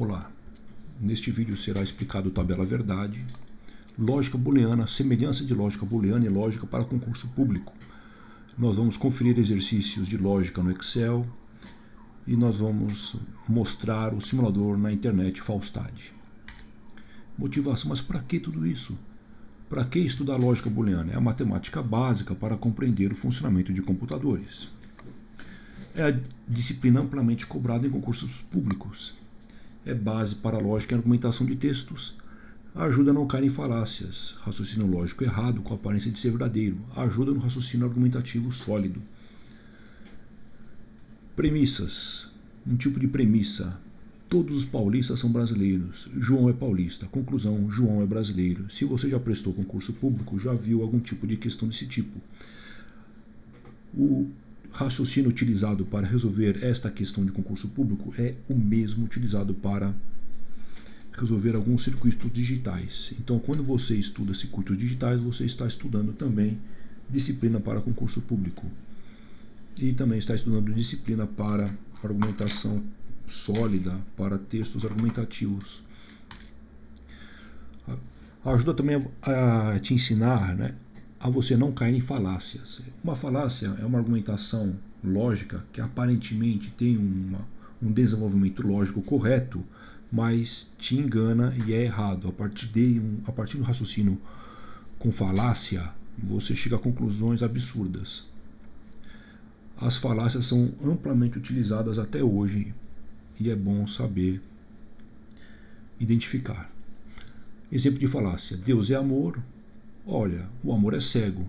Olá, neste vídeo será explicado tabela verdade, lógica booleana, semelhança de lógica booleana e lógica para concurso público. Nós vamos conferir exercícios de lógica no Excel e nós vamos mostrar o simulador na internet Faustad. Motivação, mas para que tudo isso? Para que estudar lógica booleana? É a matemática básica para compreender o funcionamento de computadores. É a disciplina amplamente cobrada em concursos públicos. É base para a lógica e argumentação de textos. Ajuda a não cair em falácias, raciocínio lógico errado com a aparência de ser verdadeiro. Ajuda no raciocínio argumentativo sólido. Premissas. Um tipo de premissa. Todos os paulistas são brasileiros. João é paulista. Conclusão, João é brasileiro. Se você já prestou concurso público, já viu algum tipo de questão desse tipo. O raciocínio utilizado para resolver esta questão de concurso público é o mesmo utilizado para resolver alguns circuitos digitais. Então, quando você estuda circuitos digitais, você está estudando também disciplina para concurso público. E também está estudando disciplina para argumentação sólida, para textos argumentativos. Ajuda também a te ensinar, a você não cair em falácias. Uma falácia é uma argumentação lógica que aparentemente tem um desenvolvimento lógico correto, mas te engana e é errado. A partir do raciocínio com falácia, você chega a conclusões absurdas. As falácias são amplamente utilizadas até hoje e é bom saber identificar. Exemplo de falácia: Deus é amor. Olha, o amor é cego.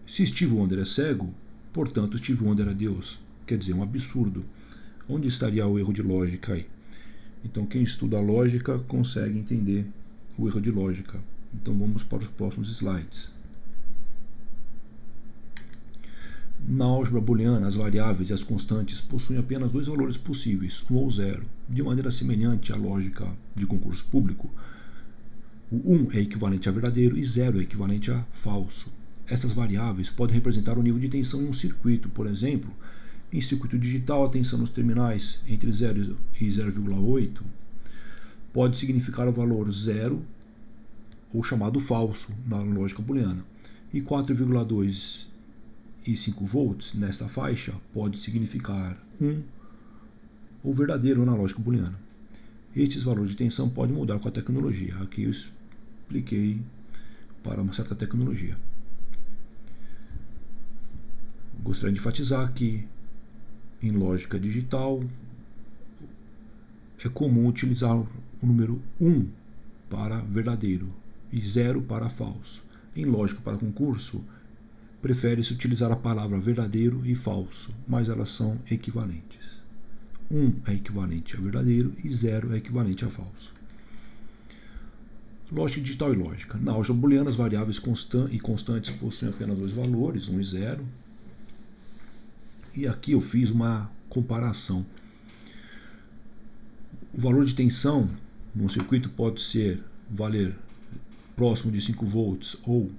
Se Steve Wonder é cego, portanto Steve Wonder é Deus. Quer dizer, um absurdo. Onde estaria o erro de lógica aí? Então, quem estuda a lógica consegue entender o erro de lógica. Então, vamos para os próximos slides. Na álgebra booleana, as variáveis e as constantes possuem apenas dois valores possíveis, 1 ou 0. De maneira semelhante à lógica de concurso público, o 1 é equivalente a verdadeiro e 0 é equivalente a falso. Essas variáveis podem representar o nível de tensão em um circuito. Por exemplo, em circuito digital, a tensão nos terminais entre 0 e 0,8 pode significar o valor 0, ou chamado falso, na lógica booleana. E 4,2 e 5 volts nesta faixa pode significar 1 ou verdadeiro na lógica booleana. Estes valores de tensão podem mudar com a tecnologia. Aqui eu expliquei para uma certa tecnologia. Gostaria de enfatizar que em lógica digital é comum utilizar o número 1 para verdadeiro e 0 para falso. Em lógica para concurso, prefere-se utilizar a palavra verdadeiro e falso, mas elas são equivalentes. 1 é equivalente a verdadeiro e 0 é equivalente a falso. Lógica digital e lógica. Na álgebra booleana, as variáveis e constantes possuem apenas dois valores, 1 e 0. E aqui eu fiz uma comparação. O valor de tensão num circuito pode valer próximo de 5 volts ou,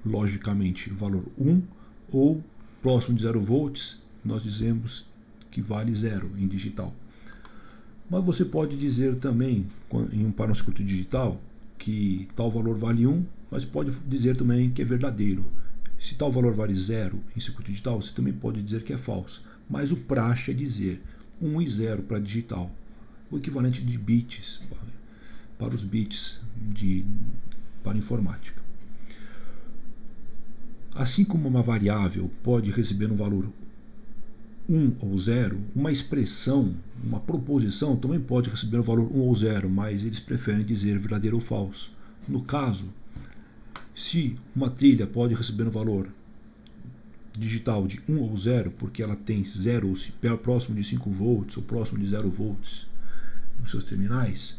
logicamente, valor 1, ou próximo de 0 volts, nós dizemos que vale 0 em digital. Mas você pode dizer também, para um circuito digital, que tal valor vale 1, mas pode dizer também que é verdadeiro. Se tal valor vale 0 em circuito digital, você também pode dizer que é falso. Mas o praxe é dizer 1 e 0 para digital, o equivalente de bits para os bits para informática. Assim como uma variável pode receber um valor 1 ou 0, uma expressão, uma proposição também pode receber o valor 1 ou 0, mas eles preferem dizer verdadeiro ou falso. No caso, se uma trilha pode receber um valor digital de 1 ou 0, porque ela tem 0 ou próximo de 5 volts ou próximo de 0 volts nos seus terminais,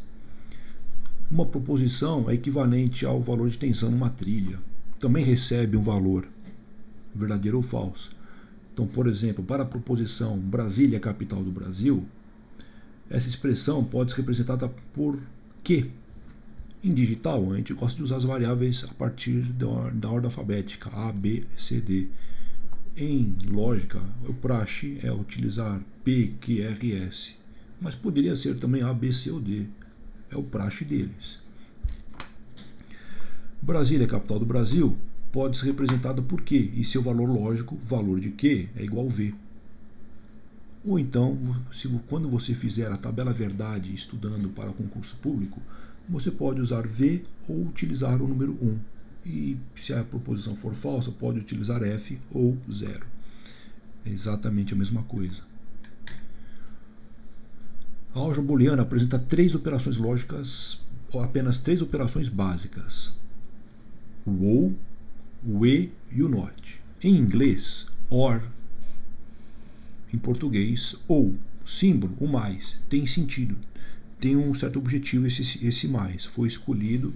uma proposição é equivalente ao valor de tensão numa trilha. Também recebe um valor verdadeiro ou falso. Então, por exemplo, para a proposição Brasília é a capital do Brasil, essa expressão pode ser representada por Q. Em digital, a gente gosta de usar as variáveis a partir da ordem alfabética, A, B, C, D. Em lógica, o praxe é utilizar P, Q, R, S. mas poderia ser também A, B, C ou D. É o praxe deles. Brasília, capital do Brasil, pode ser representada por Q e seu valor lógico, valor de Q, é igual a V. Ou então, quando você fizer a tabela verdade estudando para concurso público, você pode usar V ou utilizar o número 1. E se a proposição for falsa, pode utilizar F ou 0. É exatamente a mesma coisa. A álgebra booleana apresenta três operações lógicas, ou apenas três operações básicas: o ou, o e e o not. Em inglês, or. Em português, ou. Símbolo, o mais, tem sentido. Tem um certo objetivo esse mais. Foi escolhido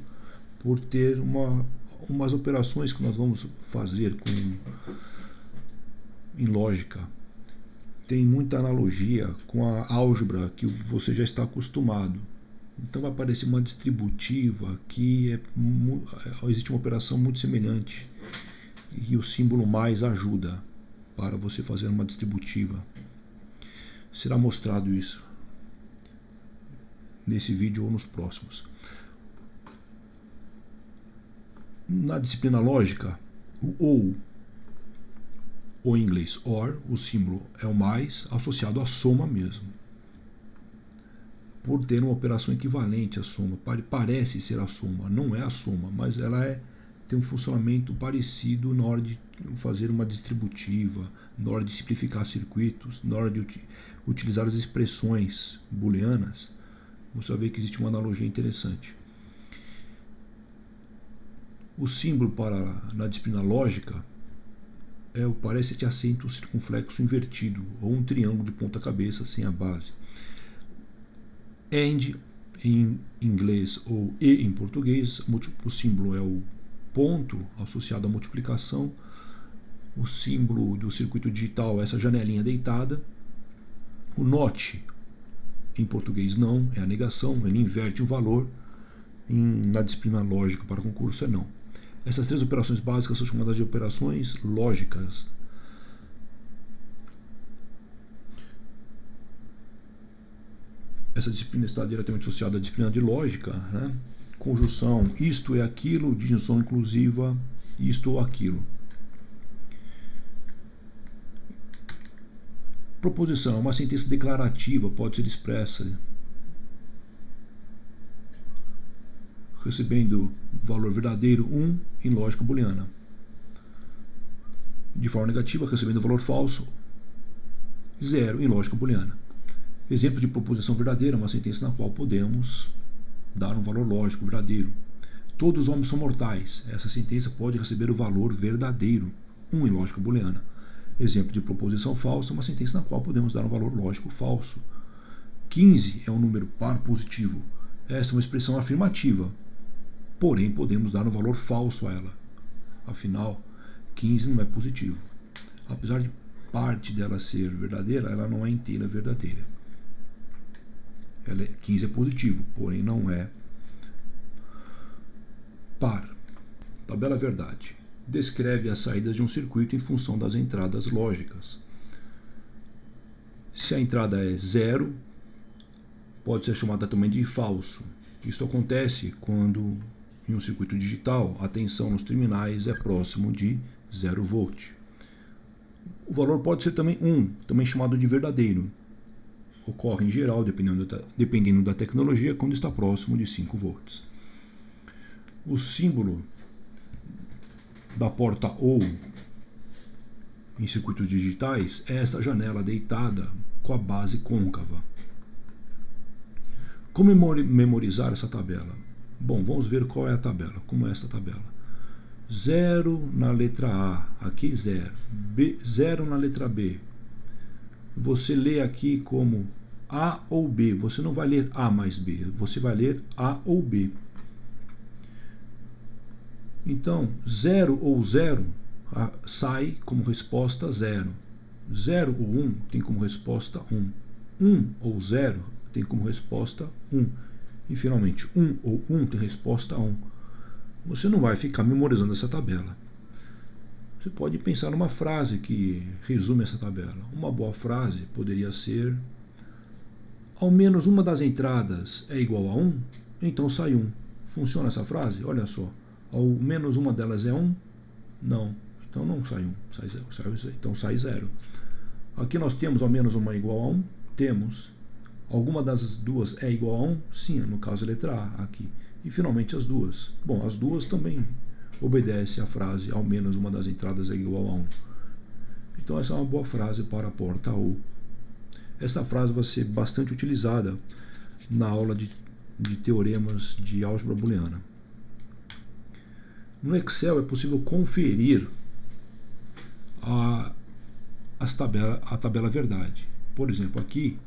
por ter umas operações que nós vamos fazer em lógica. Tem muita analogia com a álgebra que você já está acostumado. Então vai aparecer uma distributiva que existe uma operação muito semelhante e o símbolo mais ajuda para você fazer uma distributiva. Será mostrado isso nesse vídeo ou nos próximos. Na disciplina lógica, o ou em inglês or, o símbolo é o mais associado à soma mesmo. Por ter uma operação equivalente à soma, parece ser a soma, não é a soma, mas ela tem um funcionamento parecido na hora de fazer uma distributiva, na hora de simplificar circuitos, na hora de utilizar as expressões booleanas. Você vai ver que existe uma analogia interessante. O símbolo na disciplina lógica é o parece de acento circunflexo invertido, ou um triângulo de ponta cabeça sem a base. AND em inglês ou E em português, o símbolo é o ponto associado à multiplicação. O símbolo do circuito digital é essa janelinha deitada. O NOT em português não, é a negação, ele inverte o valor. Na disciplina lógica para concurso é não. Essas três operações básicas são chamadas de operações lógicas. Essa disciplina está diretamente associada à disciplina de lógica, né? Conjunção, isto é aquilo, disjunção inclusiva, isto ou aquilo. Proposição, uma sentença declarativa, pode ser expressa recebendo valor verdadeiro 1 em lógica booleana. De forma negativa, recebendo valor falso 0 em lógica booleana. Exemplo de proposição verdadeira, uma sentença na qual podemos dar um valor lógico verdadeiro. Todos os homens são mortais. Essa sentença pode receber o valor verdadeiro 1 em lógica booleana. Exemplo de proposição falsa, uma sentença na qual podemos dar um valor lógico falso. 15 é um número par positivo. Essa é uma expressão afirmativa, porém podemos dar um valor falso a ela. Afinal, 15 não é positivo. Apesar de parte dela ser verdadeira, ela não é inteira verdadeira. 15 é positivo, porém não é par. Tabela verdade. Descreve as saídas de um circuito em função das entradas lógicas. Se a entrada é 0, pode ser chamada também de falso. Isso acontece quando, em um circuito digital, a tensão nos terminais é próximo de 0 volt. O valor pode ser também 1, também chamado de verdadeiro. Ocorre em geral, dependendo da tecnologia, quando está próximo de 5 volts. O símbolo da porta OU em circuitos digitais é esta janela deitada com a base côncava. Como memorizar essa tabela? Bom, vamos ver qual é a tabela. Como é essa tabela? 0 na letra A, aqui 0. 0 na letra B. Você lê aqui como A ou B. Você não vai ler A mais B, você vai ler A ou B. Então, 0 ou 0 sai como resposta 0. 0 ou 1 tem como resposta 1. 1 ou 0 tem como resposta 1. E finalmente, 1 ou 1 tem resposta 1. Você não vai ficar memorizando essa tabela. Você pode pensar numa frase que resume essa tabela. Uma boa frase poderia ser: ao menos uma das entradas é igual a 1, então sai 1. Funciona essa frase? Olha só. Ao menos uma delas é 1? Não. Então não sai 1. Então sai 0. Aqui nós temos ao menos uma igual a 1? Temos. Alguma das duas é igual a 1? Sim, no caso a letra A aqui. E finalmente as duas. Bom, as duas também obedecem à frase ao menos uma das entradas é igual a 1. Então essa é uma boa frase para a porta OU. Esta frase vai ser bastante utilizada na aula de teoremas de álgebra booleana. No Excel é possível conferir a tabela verdade. Por exemplo, aqui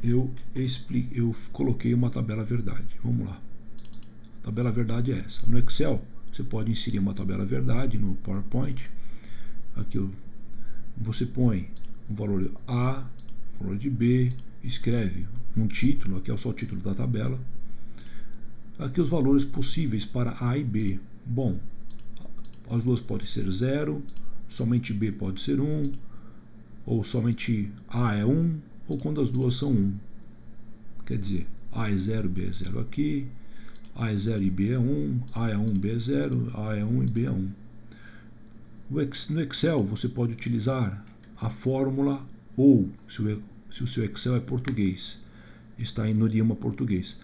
eu coloquei uma tabela verdade. Vamos lá. A tabela verdade é essa. No Excel, você pode inserir uma tabela verdade no PowerPoint. Aqui você põe o valor A, o valor de B, escreve um título, aqui é só o título da tabela. Aqui os valores possíveis para A e B. Bom, as duas podem ser 0, somente B pode ser 1, ou somente A é 1, ou quando as duas são 1. Quer dizer, A é 0, B é 0 aqui, A é 0 e B é 1, A é 1, B é 0, A é 1 e B é 1. No Excel você pode utilizar a fórmula OU, se o seu Excel é português, está no idioma português.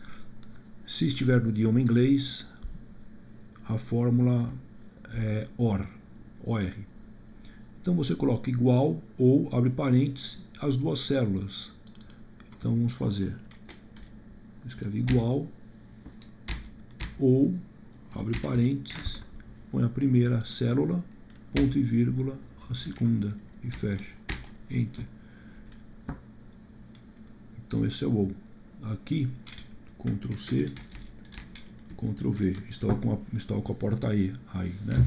Se estiver no idioma inglês, a fórmula é OR. Então você coloca igual ou, abre parênteses, as duas células. Então vamos fazer. Escreve igual ou, abre parênteses, põe a primeira célula, ponto e vírgula, a segunda e fecha. Enter. Então esse é o OU. Aqui, Ctrl C, Ctrl V. Estava com a porta E aí, né?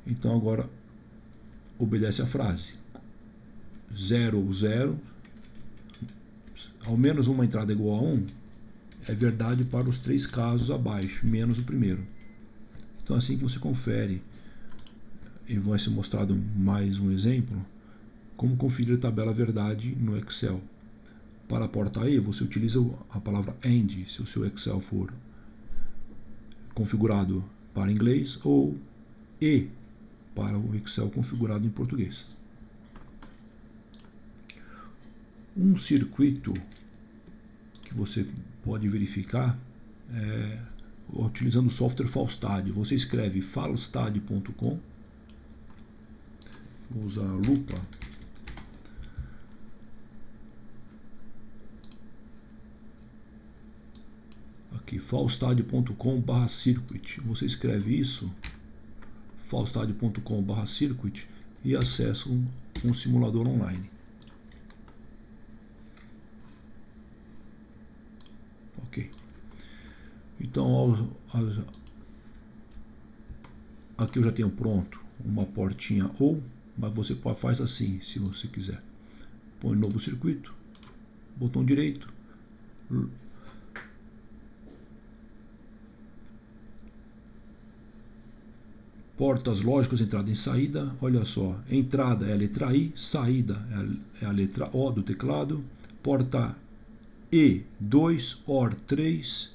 Então agora obedece a frase. 0 ou 0, ao menos uma entrada igual a 1, é verdade para os 3 casos abaixo, menos o primeiro. Então assim que você confere, e vai ser mostrado mais um exemplo, como conferir a tabela verdade no Excel. Para a porta E, você utiliza a palavra AND, se o seu Excel for configurado para inglês, ou E para o Excel configurado em português. Um circuito que você pode verificar utilizando o software Falstad. Você escreve falstad.com, usa a lupa, aqui falstad.com/circuit. Você escreve isso, falstad.com/circuit, e acessa um simulador online. Ok. Então aqui eu já tenho pronto uma portinha OU, mas você faz assim, se você quiser. Põe novo circuito, botão direito, portas lógicas, entrada e saída. Olha só, entrada é a letra I, saída é a letra O do teclado, porta E 2, OR 3,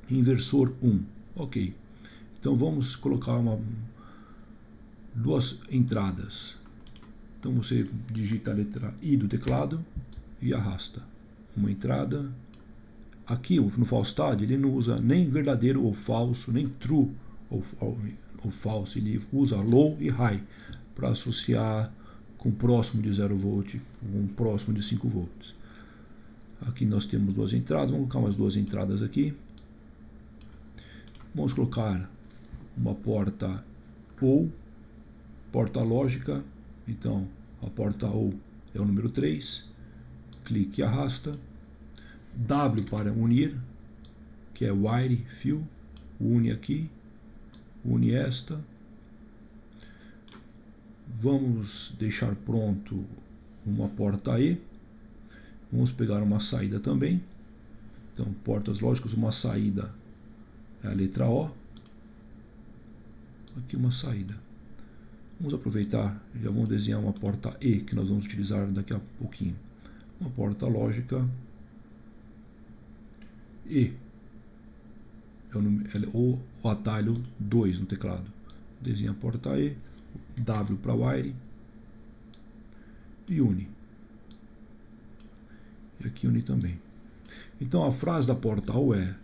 inversor 1. Ok, então vamos colocar duas entradas. Então você digita a letra I do teclado e arrasta uma entrada. Aqui no Falstad ele não usa nem verdadeiro ou falso, nem true ou false, ele usa low e high para associar com próximo de 0 volt, com próximo de 5 volts. Aqui nós temos duas entradas, vamos colocar umas duas entradas aqui. Vamos colocar uma porta OU, porta lógica. Então a porta OU é o número 3, clique e arrasta. W para unir, que é wire, fio, une aqui, une esta. Vamos deixar pronto uma porta E. Vamos pegar uma saída também. Então, portas lógicas, uma saída é a letra O. Aqui uma saída. Vamos aproveitar, já vamos desenhar uma porta E, que nós vamos utilizar daqui a pouquinho. Uma porta lógica E, ou o atalho 2 no teclado. Desenha a porta E, W para wire e une. E aqui une também. Então a frase da porta OU é: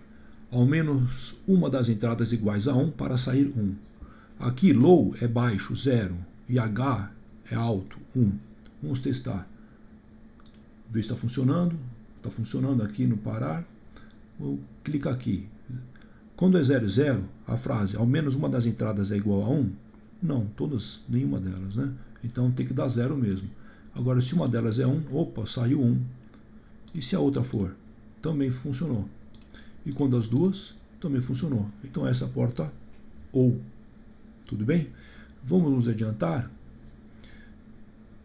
ao menos uma das entradas iguais a 1 para sair 1. Aqui low é baixo, 0, e H é alto, 1. Vamos testar. Ver se está funcionando. Está funcionando aqui no parar. Vou clicar aqui. Quando é 0, 0, a frase ao menos uma das entradas é igual a 1? Não, todas, nenhuma delas, né? Então tem que dar 0 mesmo. Agora, se uma delas é 1, opa, saiu 1. E se a outra for? Também funcionou. E quando as duas, também funcionou. Então essa é a porta OU. Tudo bem? Vamos nos adiantar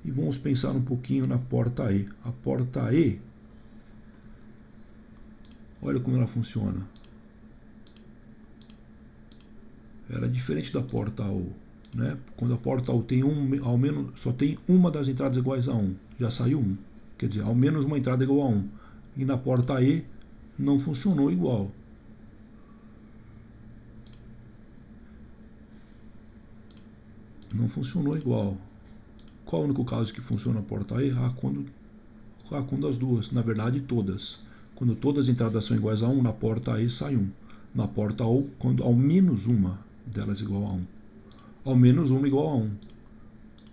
e vamos pensar um pouquinho na porta E. A porta E, olha como ela funciona. Ela é diferente da porta OU, né? Quando a porta OU tem ao menos, só tem uma das entradas iguais a 1, já saiu 1. Quer dizer, ao menos uma entrada igual a 1. E na porta E não funcionou igual. Não funcionou igual. Qual é o único caso que funciona a porta E? Quando as duas, na verdade todas. Quando todas as entradas são iguais a 1, na porta E sai 1. Na porta OU, quando ao menos uma delas igual a 1. Ao menos uma igual a 1.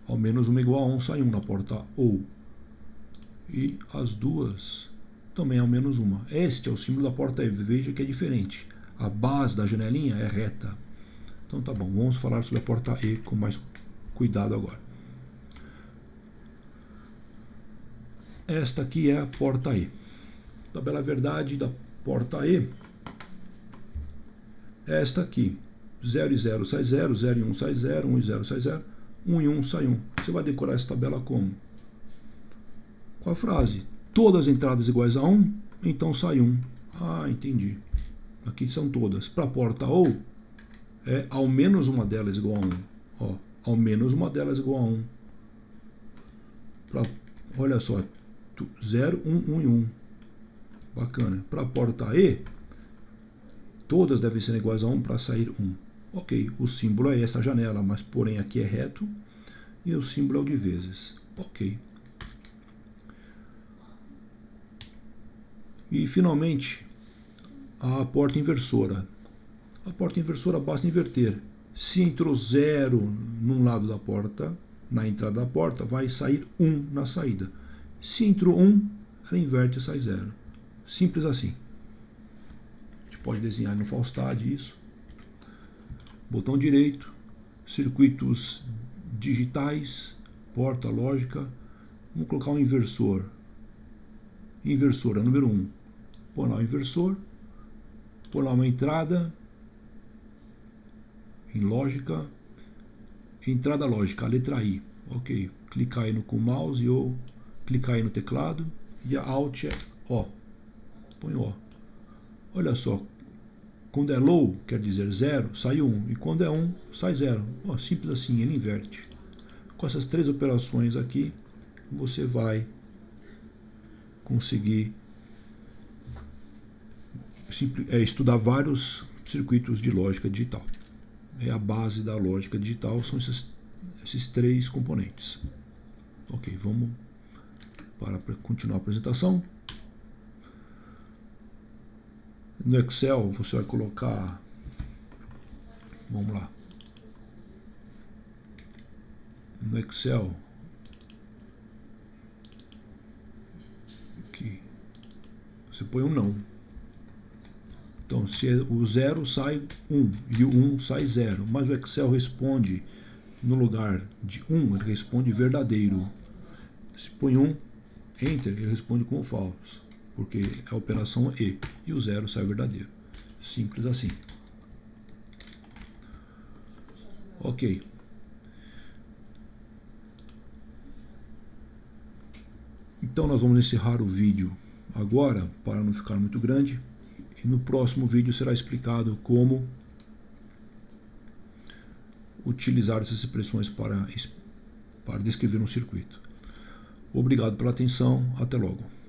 Ao menos uma igual a 1 sai 1 na porta OU. E as duas também ao menos uma. Este é o símbolo da porta E. Veja que é diferente. A base da janelinha é reta. Então tá bom, vamos falar sobre a porta E com mais cuidado agora. Esta aqui é a porta E. Tabela verdade da porta E é esta aqui. 0 e 0 sai 0, 0 e 1 sai 0, 1 e 0 sai 0, 1 e 1 sai 1. Você vai decorar essa tabela como? Com a frase: todas as entradas iguais a 1, então sai 1. Ah, entendi. Aqui são todas. Para a porta OU, é ao menos uma delas igual a 1. Ó, ao menos uma delas igual a 1. Olha só, 0, 1, 1 e 1. Bacana. Para a porta E, todas devem ser iguais a 1 para sair 1. Ok, o símbolo é essa janela, mas porém aqui é reto e o símbolo é o de vezes. Ok. E finalmente, a porta inversora. A porta inversora basta inverter. Se entrou 0 num lado da porta, na entrada da porta, vai sair 1 na saída. Se entrou 1, ela inverte e sai 0. Simples assim. A gente pode desenhar no Falstad isso. Botão direito, circuitos digitais, porta lógica. Vamos colocar um inversor. Inversora número 1. Põe lá o inversor. Põe lá uma entrada em lógica. Entrada lógica, a letra I. Ok. Clicar aí com o mouse ou clicar aí no teclado. E a Alt é O. Põe O. Olha só. Quando é low, quer dizer 0, sai 1. E quando é 1, sai 0. Ó, simples assim, ele inverte. Com essas três operações aqui, você vai conseguir estudar vários circuitos de lógica digital. É a base da lógica digital, são esses três componentes. Ok, vamos para continuar a apresentação. No Excel você vai colocar, vamos lá, no Excel, aqui, você põe um não. Então, se o 0 sai 1 e o 1 sai 0, mas o Excel responde no lugar de 1, ele responde verdadeiro. Se põe 1, Enter, ele responde como falso, porque é a operação e o 0 sai verdadeiro. Simples assim. Ok. Então nós vamos encerrar o vídeo agora, para não ficar muito grande. E no próximo vídeo será explicado como utilizar essas expressões para descrever um circuito. Obrigado pela atenção, até logo.